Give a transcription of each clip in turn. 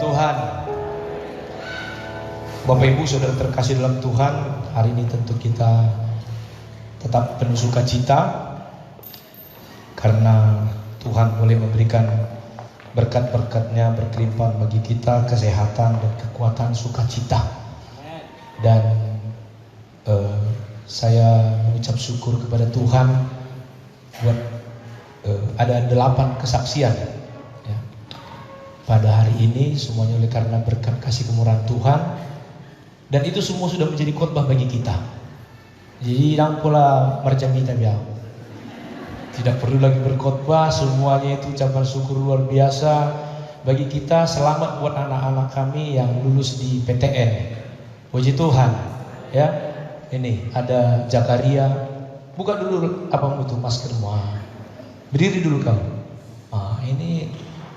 Tuhan. Bapak Ibu Saudara terkasih dalam Tuhan, hari ini tentu kita tetap penuh sukacita karena Tuhan boleh memberikan berkat-berkatnya berkelimpahan bagi kita, kesehatan dan kekuatan sukacita. Dan saya mengucap syukur kepada Tuhan buat ada 8 kesaksian ya. Pada hari ini semuanya oleh karena berkat kasih kemurahan Tuhan, dan itu semua sudah menjadi khotbah bagi kita. Jadi jangan pula macam kita biar tidak perlu lagi berkhotbah, semuanya itu ucapan syukur luar biasa bagi kita. Selamat buat anak-anak kami yang lulus di PTN. Puji Tuhan ya. Ini ada Zakaria. Buka dulu apa itu maskermu. Berdiri dulu kamu. Ini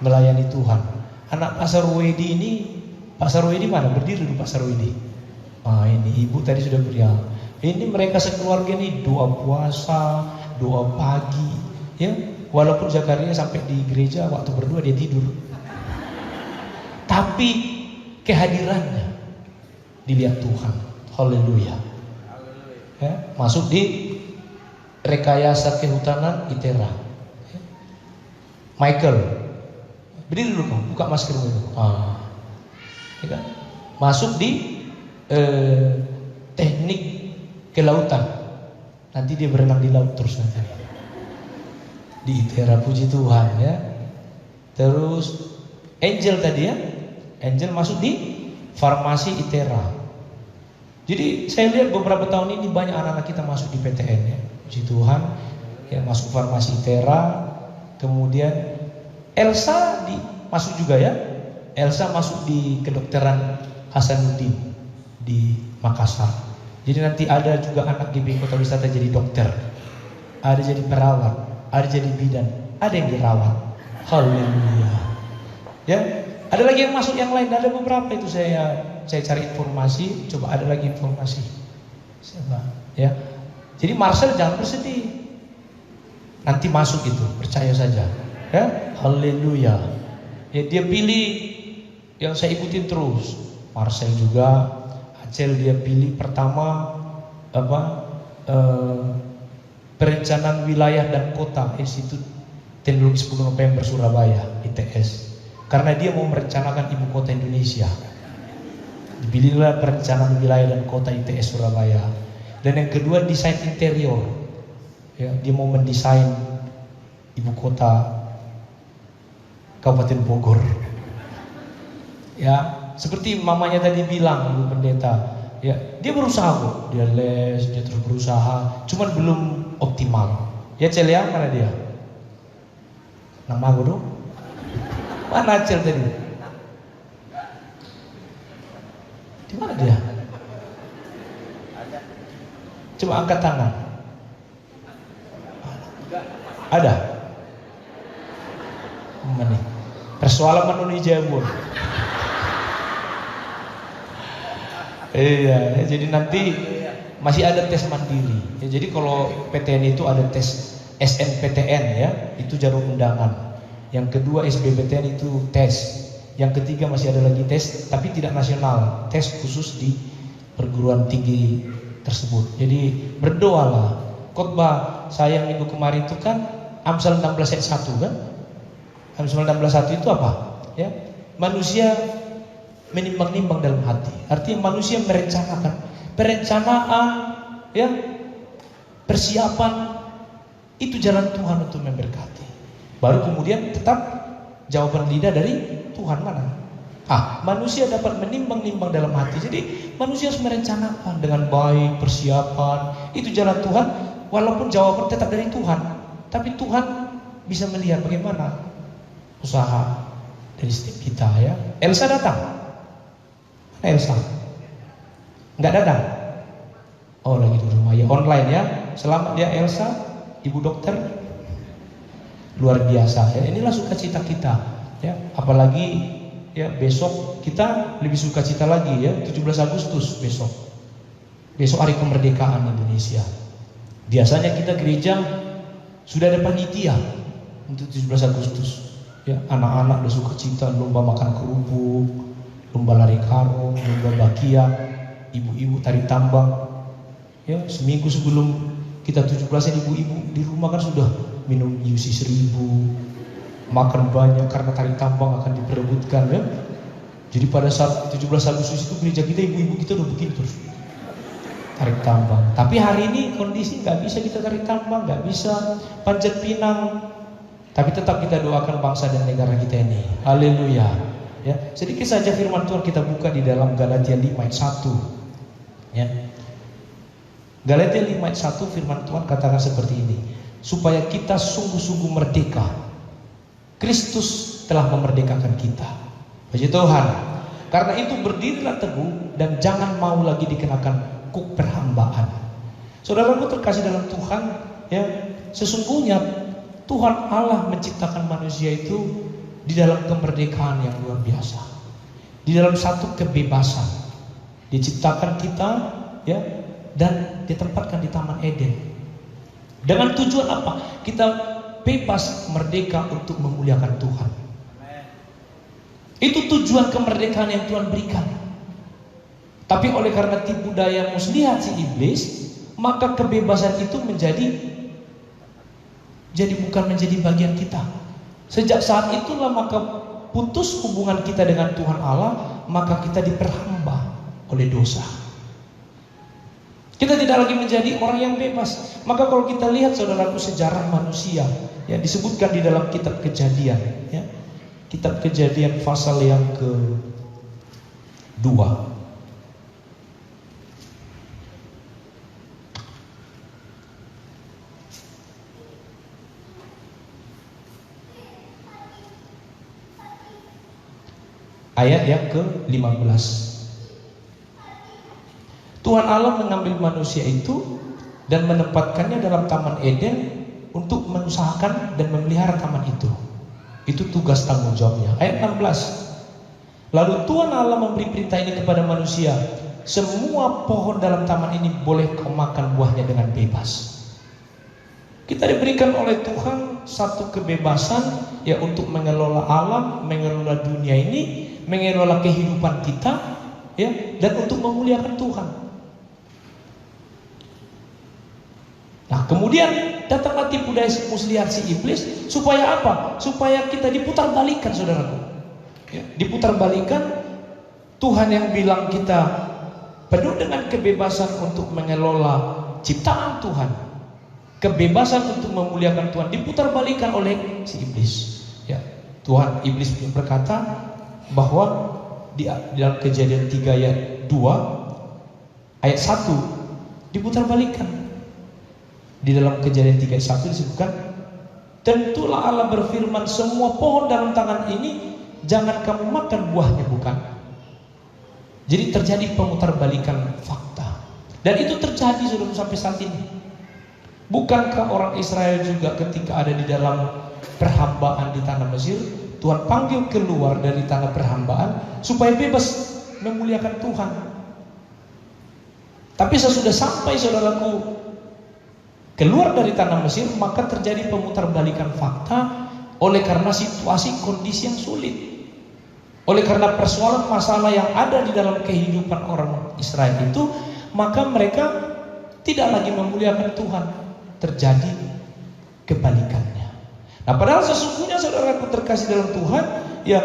melayani Tuhan. Anak Pak Sarwedi ini, Pak Sarwedi mana? Berdiri dulu Pak Sarwedi. Ini ibu tadi sudah beriak. Ini mereka sekeluarga nih doa puasa, doa pagi, ya. Walaupun Zakaria sampai di gereja waktu berdoa dia tidur. Tapi kehadirannya dilihat Tuhan. Haleluya. Ya, masuk di rekayasa kehutanan ITERA. Michael, berdiri dulu kamu, buka masker dulu. Ya kan? Masuk di teknik kelautan. Nanti dia berenang di laut terus nanti. Di ITERA, puji Tuhan ya. Terus Angel tadi ya. Angel masuk di farmasi ITERA. Jadi saya lihat beberapa tahun ini banyak anak-anak kita masuk di PTN ya. Puji Tuhan ya, masuk farmasi ITERA. Kemudian Elsa masuk juga ya. Elsa masuk di kedokteran Hasanuddin di Makassar. Jadi nanti ada juga anak GBI Kota Wisata jadi dokter, ada jadi perawat, ada jadi bidan, ada yang dirawat. Haleluya. Ya, ada lagi yang masuk yang lain, ada beberapa itu saya cari informasi, coba ada lagi informasi. Siapa? Ya. Jadi Marcel jangan bersedih. Nanti masuk itu, percaya saja. Ya, haleluya. Ya, dia pilih yang saya ikutin terus. Marcel juga, Acel dia pilih pertama perencanaan wilayah dan kota Institut Teknologi 10 November Surabaya ITS. Karena dia mau merencanakan ibu kota Indonesia. Dipilihlah perencanaan wilayah dan kota ITS Surabaya. Dan yang kedua desain interior. Ya, dia mau mendesain ibu kota Kabupaten Bogor. Ya, seperti mamanya tadi bilang, Ibu Pendeta, ya, dia berusaha kok, dia les, dia terus berusaha, cuman belum optimal. Ya Celia, mana dia? Nama aku dong? Mana Cel tadi? Di mana dia? Coba angkat tangan. Ada? Mana? Persoalan menulis jabur. Iya, jadi nanti masih ada tes mandiri. Ya, jadi kalau PTN itu ada tes SNPTN ya, itu jalur undangan. Yang kedua SBPTN itu tes. Yang ketiga masih ada lagi tes, tapi tidak nasional, tes khusus di perguruan tinggi tersebut. Jadi berdoalah. Khotbah saya minggu kemarin itu kan Amsal 16 ayat 1 kan? Amsal 16 ayat 1 itu apa? Ya, manusia menimbang-nimbang dalam hati. Artinya manusia merencanakan. Perencanaan ya, persiapan itu jalan Tuhan untuk memberkati. Baru kemudian tetap jawaban lidah dari Tuhan mana? Manusia dapat menimbang-nimbang dalam hati. Jadi manusia harus merencanakan dengan baik, persiapan. Itu jalan Tuhan. Walaupun jawaban tetap dari Tuhan, tapi Tuhan bisa melihat bagaimana usaha dari setiap kita ya. Elsa datang. Elsa nggak datang. Oh, lagi di rumah ya, online ya. Selamat ya Elsa, ibu dokter, luar biasa ya. Inilah sukacita kita ya. Apalagi ya besok kita lebih sukacita lagi ya, 17 Agustus besok. Besok hari kemerdekaan Indonesia. Biasanya kita gereja sudah ada panitia untuk 17 Agustus Ya, anak-anak udah suka cita lomba makan kerupuk, lomba lari karung, lomba bakia, ibu-ibu tari tambang. Ya, seminggu sebelum kita 17-an ibu-ibu di rumah kan sudah minum UC 1000, makan banyak karena tari tambang akan diperebutkan ya. Jadi pada saat 17 Agustus itu gereja kita ibu-ibu kita udah begini terus tarik tambang. Tapi hari ini kondisi nggak bisa kita tarik tambang, nggak bisa panjat pinang. Tapi tetap kita doakan bangsa dan negara kita ini. Haleluya. Ya, sedikit saja firman Tuhan kita buka di dalam Galatia 5 ayat 1. Ya. Galatia 5 ayat 1 firman Tuhan katakan seperti ini. Supaya kita sungguh-sungguh merdeka. Kristus telah memerdekakan kita. Puji Tuhan. Karena itu berdirilah teguh dan jangan mau lagi dikenakan kuk perhambaan. Saudaraku terkasih dalam Tuhan, ya, sesungguhnya Tuhan Allah menciptakan manusia itu di dalam kemerdekaan yang luar biasa. Di dalam satu kebebasan. Diciptakan kita, ya, dan ditempatkan di Taman Eden. Dengan tujuan apa? Kita bebas merdeka untuk memuliakan Tuhan. Itu tujuan kemerdekaan yang Tuhan berikan. Tapi oleh karena tipu daya muslihat si iblis, maka kebebasan itu bukan menjadi bagian kita. Sejak saat itulah maka putus hubungan kita dengan Tuhan Allah, maka kita diperhamba oleh dosa. Kita tidak lagi menjadi orang yang bebas. Maka kalau kita lihat saudaraku sejarah manusia, ya, disebutkan di dalam kitab Kejadian, ya. Kitab Kejadian pasal yang ke-2. Ayat yang ke-15. Tuhan Allah mengambil manusia itu dan menempatkannya dalam Taman Eden untuk mengusahakan dan memelihara taman itu. Itu tugas tanggung jawabnya. Ayat 16. Lalu Tuhan Allah memberi perintah ini kepada manusia. Semua pohon dalam taman ini boleh kau makan buahnya dengan bebas. Kita diberikan oleh Tuhan satu kebebasan, ya, untuk mengelola alam, mengelola dunia ini, mengelola kehidupan kita, ya, dan untuk memuliakan Tuhan. Nah, kemudian datanglah tipu daya muslihat si iblis supaya apa? Supaya kita diputar balikan, saudaraku. Ya, diputar balikan. Tuhan yang bilang kita penuh dengan kebebasan untuk mengelola ciptaan Tuhan, kebebasan untuk memuliakan Tuhan, diputar balikan oleh si iblis. Ya, Tuhan iblis berkata bahwa di dalam Kejadian 3 ayat 2 ayat 1 diputar balikan. Di dalam Kejadian 3 ayat 1 disebutkan, tentulah Allah berfirman, semua pohon dalam tangan ini jangan kamu makan buahnya, bukan? Jadi terjadi pemutarbalikan fakta. Dan itu terjadi sudah sampai saat ini. Bukankah orang Israel juga ketika ada di dalam perhambaan di tanah Mesir, Tuhan panggil keluar dari tanah perhambaan supaya bebas memuliakan Tuhan. Tapi sesudah sampai saudaraku keluar dari tanah Mesir, maka terjadi pemutarbalikan fakta oleh karena situasi kondisi yang sulit. Oleh karena persoalan masalah yang ada di dalam kehidupan orang Israel itu, maka mereka tidak lagi memuliakan Tuhan. Terjadi kebalikannya. Nah, padahal sesungguhnya saudaraku terkasih dalam Tuhan, ya,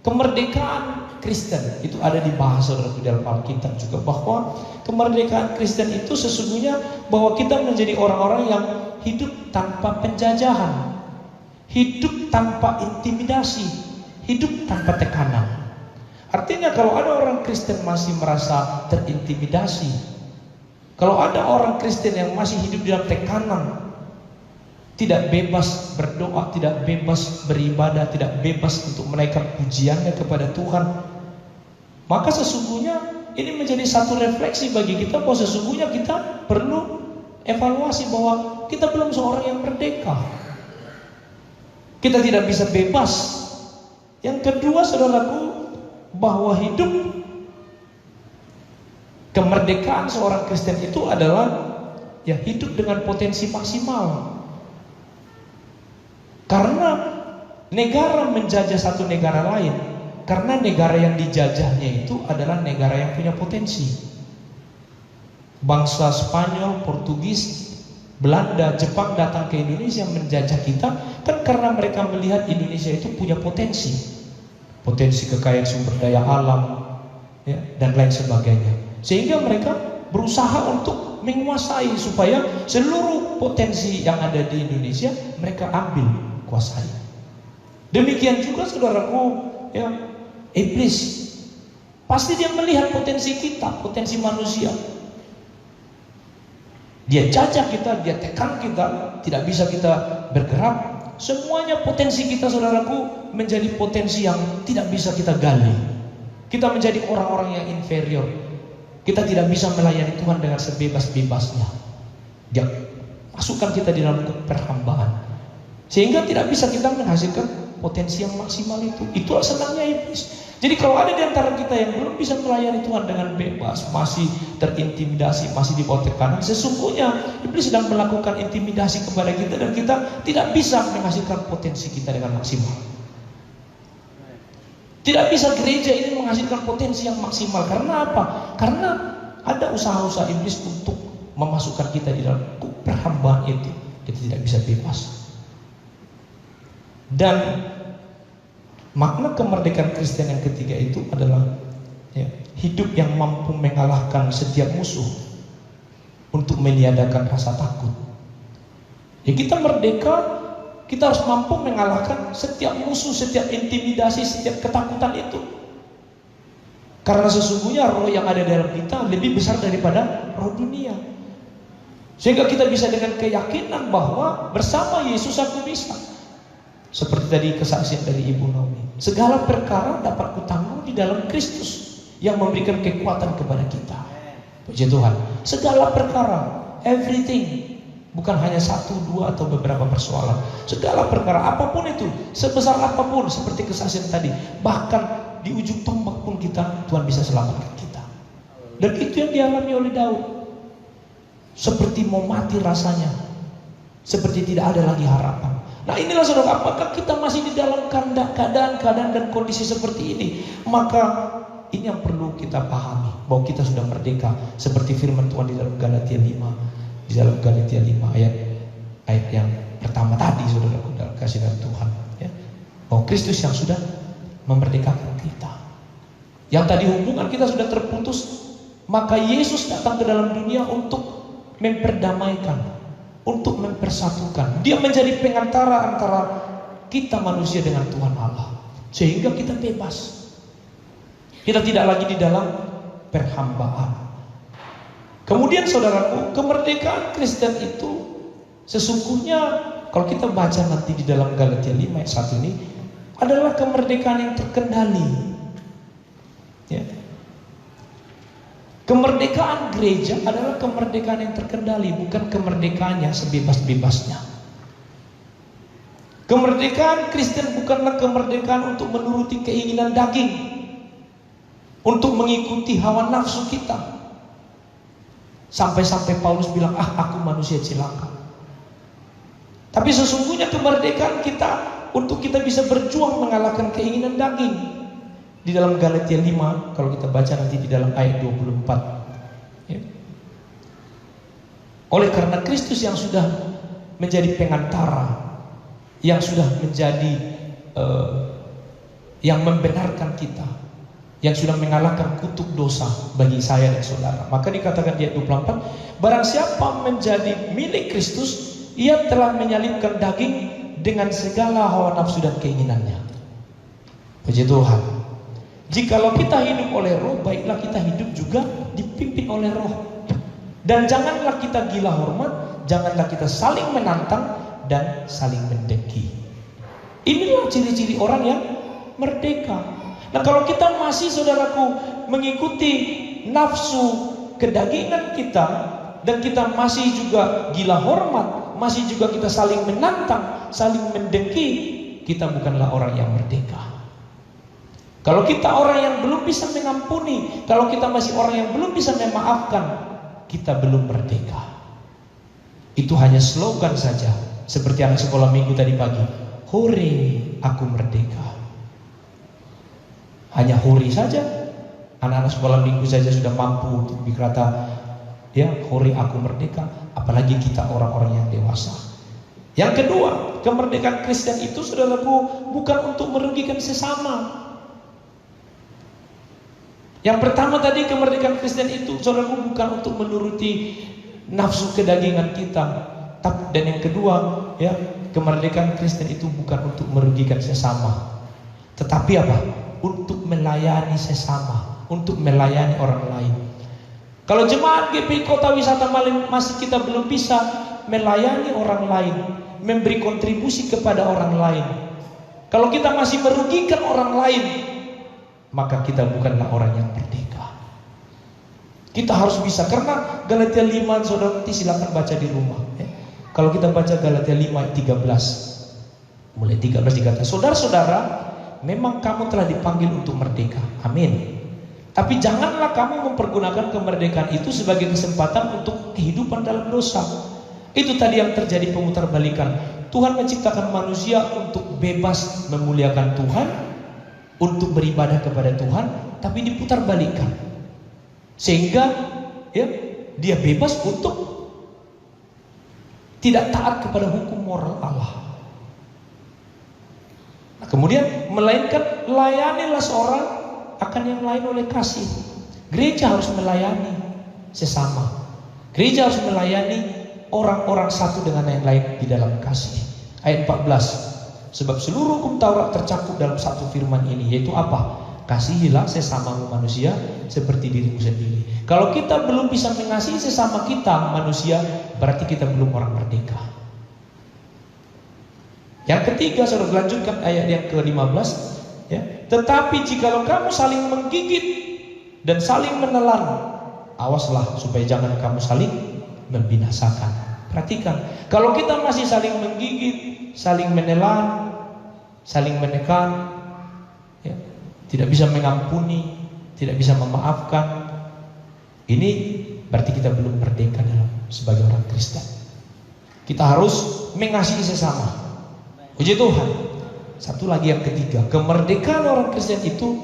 kemerdekaan Kristen itu ada dibahas saudaraku dalam Alkitab juga, bahwa kemerdekaan Kristen itu sesungguhnya bahwa kita menjadi orang-orang yang hidup tanpa penjajahan, hidup tanpa intimidasi, hidup tanpa tekanan. Artinya kalau ada orang Kristen masih merasa terintimidasi, kalau ada orang Kristen yang masih hidup dalam tekanan, tidak bebas berdoa, tidak bebas beribadah, tidak bebas untuk menaikkan pujiannya kepada Tuhan, maka sesungguhnya ini menjadi satu refleksi bagi kita bahwa sesungguhnya kita perlu evaluasi bahwa kita belum seorang yang merdeka. Kita tidak bisa bebas. Yang kedua saudaraku, bahwa hidup kemerdekaan seorang Kristen itu adalah, ya, hidup dengan potensi maksimal. Karena negara menjajah satu negara lain karena negara yang dijajahnya itu adalah negara yang punya potensi. Bangsa Spanyol, Portugis, Belanda, Jepang datang ke Indonesia menjajah kita kan karena mereka melihat Indonesia itu punya potensi kekayaan sumber daya alam, ya, dan lain sebagainya. Sehingga mereka berusaha untuk menguasai supaya seluruh potensi yang ada di Indonesia mereka ambil, kuasai. Demikian juga saudaraku, ya, iblis pasti dia melihat potensi kita, potensi manusia. Dia jajah kita, dia tekan kita, tidak bisa kita bergerak. Semuanya potensi kita saudaraku menjadi potensi yang tidak bisa kita gali. Kita menjadi orang-orang yang inferior. Kita tidak bisa melayani Tuhan dengan sebebas-bebasnya. Dia masukkan kita di dalam perhambaan, sehingga tidak bisa kita menghasilkan potensi yang maksimal itu. Itulah senangnya iblis. Jadi kalau ada di antara kita yang belum bisa melayani Tuhan dengan bebas, masih terintimidasi, masih di bawah tekanan, sesungguhnya iblis sedang melakukan intimidasi kepada kita dan kita tidak bisa menghasilkan potensi kita dengan maksimal. Tidak bisa gereja ini menghasilkan potensi yang maksimal. Karena apa? Karena ada usaha-usaha iblis untuk memasukkan kita di dalam perhambaan itu. Kita tidak bisa bebas. Dan makna kemerdekaan Kristen yang ketiga itu adalah, ya, hidup yang mampu mengalahkan setiap musuh untuk meniadakan rasa takut. Ya, kita merdeka, kita harus mampu mengalahkan setiap musuh, setiap intimidasi, setiap ketakutan itu. Karena sesungguhnya roh yang ada dalam kita lebih besar daripada roh dunia. Sehingga kita bisa dengan keyakinan bahwa bersama Yesus aku bisa. Seperti tadi kesaksian dari Ibu Naomi, segala perkara dapat kutanggung di dalam Kristus yang memberikan kekuatan kepada kita. Puji Tuhan. Segala perkara, everything, bukan hanya satu, dua atau beberapa persoalan. Segala perkara, apapun itu, sebesar apapun, seperti kesaksian tadi, bahkan di ujung tombak pun kita, Tuhan bisa selamatkan kita. Dan itu yang dialami oleh Daud. Seperti mau mati rasanya, seperti tidak ada lagi harapan. Nah inilah saudara, apakah kita masih di dalam keadaan dan kondisi seperti ini? Maka ini yang perlu kita pahami, bahwa kita sudah merdeka. Seperti firman Tuhan di dalam Galatia 5, di dalam Galatia 5 ayat yang pertama tadi, saudara, dalam kasih dari Tuhan, ya, bahwa Kristus yang sudah memerdekakan kita. Yang tadi hubungan kita sudah terputus, maka Yesus datang ke dalam dunia untuk memperdamaikan, untuk mempersatukan. Dia menjadi pengantara antara kita manusia dengan Tuhan Allah, sehingga kita bebas. Kita tidak lagi di dalam perhambaan. Kemudian saudaraku, kemerdekaan Kristen itu sesungguhnya kalau kita baca nanti di dalam Galatia 5 ayat 1 ini adalah kemerdekaan yang terkendali, ya. Kemerdekaan gereja adalah kemerdekaan yang terkendali, bukan kemerdekaan yang sebebas-bebasnya. Kemerdekaan Kristen bukanlah kemerdekaan untuk menuruti keinginan daging, untuk mengikuti hawa nafsu kita. Sampai-sampai Paulus bilang, aku manusia celaka. Tapi sesungguhnya kemerdekaan kita untuk kita bisa berjuang mengalahkan keinginan daging. Di dalam Galatia 5, kalau kita baca nanti di dalam ayat 24, ya. Oleh karena Kristus yang sudah menjadi pengantara, yang sudah menjadi yang membenarkan kita, yang sudah mengalahkan kutuk dosa bagi saya dan saudara, maka dikatakan di ayat 24, barang siapa menjadi milik Kristus, ia telah menyalibkan daging dengan segala hawa nafsu dan keinginannya. Puji Tuhan. Jikalau kita hidup oleh roh, baiklah kita hidup juga dipimpin oleh roh. Dan janganlah kita gila hormat, janganlah kita saling menantang dan saling mendengki. Inilah ciri-ciri orang yang merdeka. Nah kalau kita masih, saudaraku, mengikuti nafsu kedagingan kita, dan kita masih juga gila hormat, masih juga kita saling menantang, saling mendengki, kita bukanlah orang yang merdeka. Kalau kita orang yang belum bisa mengampuni, kalau kita masih orang yang belum bisa memaafkan, kita belum merdeka. Itu hanya slogan saja, Seperti anak sekolah minggu tadi pagi. Hore, aku merdeka. Hanya hore saja. Anak-anak sekolah minggu saja sudah mampu untuk berkata, ya, hore aku merdeka. Apalagi kita orang-orang yang dewasa. Yang kedua, kemerdekaan Kristen itu, saudaraku, bukan untuk merugikan sesama. Yang pertama tadi, kemerdekaan Kristen itu, saudaraku, bukan untuk menuruti nafsu kedagingan kita. Dan yang kedua, ya, kemerdekaan Kristen itu bukan untuk merugikan sesama. Tetapi apa? Untuk melayani sesama, untuk melayani orang lain. Kalau jemaat GPI Kota Wisata Malin masih kita belum bisa melayani orang lain, memberi kontribusi kepada orang lain. Kalau kita masih merugikan orang lain, maka kita bukanlah orang yang merdeka. Kita harus bisa, karena Galatia 5, saudara, nanti silakan baca di rumah. Kalau kita baca Galatia 5 ayat 13, mulai 13 dikatakan, saudara-saudara, memang kamu telah dipanggil untuk merdeka. Amin. Tapi janganlah kamu mempergunakan kemerdekaan itu sebagai kesempatan untuk kehidupan dalam dosa. Itu tadi yang terjadi, pemutarbalikan. Tuhan menciptakan manusia untuk bebas memuliakan Tuhan, untuk beribadah kepada Tuhan, tapi diputarbalikkan. Sehingga ya, dia bebas untuk tidak taat kepada hukum moral Allah. Nah, kemudian melainkan layanilah seorang akan yang lain oleh kasih. Gereja harus melayani sesama. Gereja harus melayani orang-orang satu dengan yang lain di dalam kasih. Ayat 14. Sebab seluruh hukum Taurat tercakup dalam satu firman ini, yaitu apa? Kasihilah sesamamu manusia seperti dirimu sendiri. Kalau kita belum bisa mengasihi sesama kita manusia, berarti kita belum orang merdeka. Yang ketiga, saudara, lanjutkan ayat yang ke-15, ya. Tetapi jikalau kamu saling menggigit dan saling menelan, awaslah supaya jangan kamu saling membinasakan. Perhatikan, kalau kita masih saling menggigit, saling menelan, saling menekan, ya, tidak bisa mengampuni, tidak bisa memaafkan, ini berarti kita belum merdeka dalam sebagai orang Kristen. Kita harus mengasihi sesama. Puji Tuhan. Satu lagi yang ketiga, kemerdekaan orang Kristen itu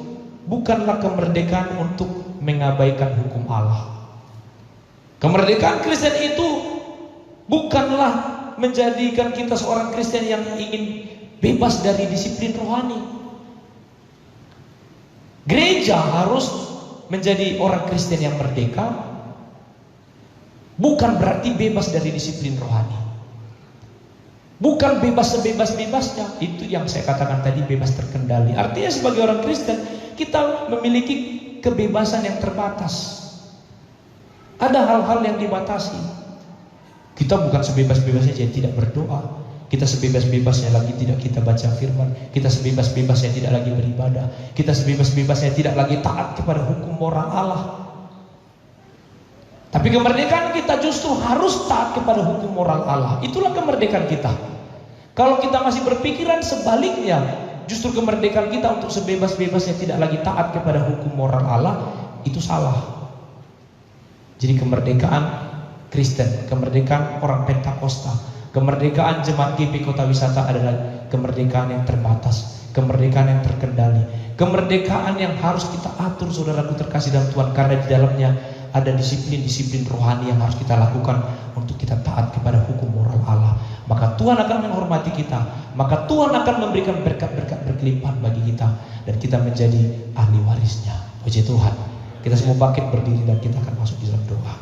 bukanlah kemerdekaan untuk mengabaikan hukum Allah. Kemerdekaan Kristen itu bukanlah menjadikan kita seorang Kristen yang ingin bebas dari disiplin rohani. Gereja harus menjadi orang Kristen yang merdeka, bukan berarti bebas dari disiplin rohani. Bukan bebas sebebas-bebasnya. Itu yang saya katakan tadi, bebas terkendali. Artinya sebagai orang Kristen, kita memiliki kebebasan yang terbatas. Ada hal-hal yang dibatasi. Kita bukan sebebas-bebasnya jadi tidak berdoa. Kita sebebas-bebasnya lagi tidak kita baca firman. Kita sebebas-bebasnya tidak lagi beribadah. Kita sebebas-bebasnya tidak lagi taat kepada hukum moral Allah. Tapi kemerdekaan kita justru harus taat kepada hukum moral Allah. Itulah kemerdekaan kita. Kalau kita masih berpikiran sebaliknya, justru kemerdekaan kita untuk sebebas-bebasnya tidak lagi taat kepada hukum moral Allah, itu salah. Jadi kemerdekaan Kristen, kemerdekaan orang Pentakosta, kemerdekaan jemaat GPI Kota Wisata adalah kemerdekaan yang terbatas, kemerdekaan yang terkendali, kemerdekaan yang harus kita atur, saudaraku terkasih dalam Tuhan, karena di dalamnya ada disiplin-disiplin rohani yang harus kita lakukan untuk kita taat kepada hukum moral Allah. Maka Tuhan akan menghormati kita, maka Tuhan akan memberikan berkat-berkat berkelimpahan bagi kita, dan kita menjadi ahli warisnya. Puji Tuhan. Kita semua bangkit berdiri dan kita akan masuk di dalam doa.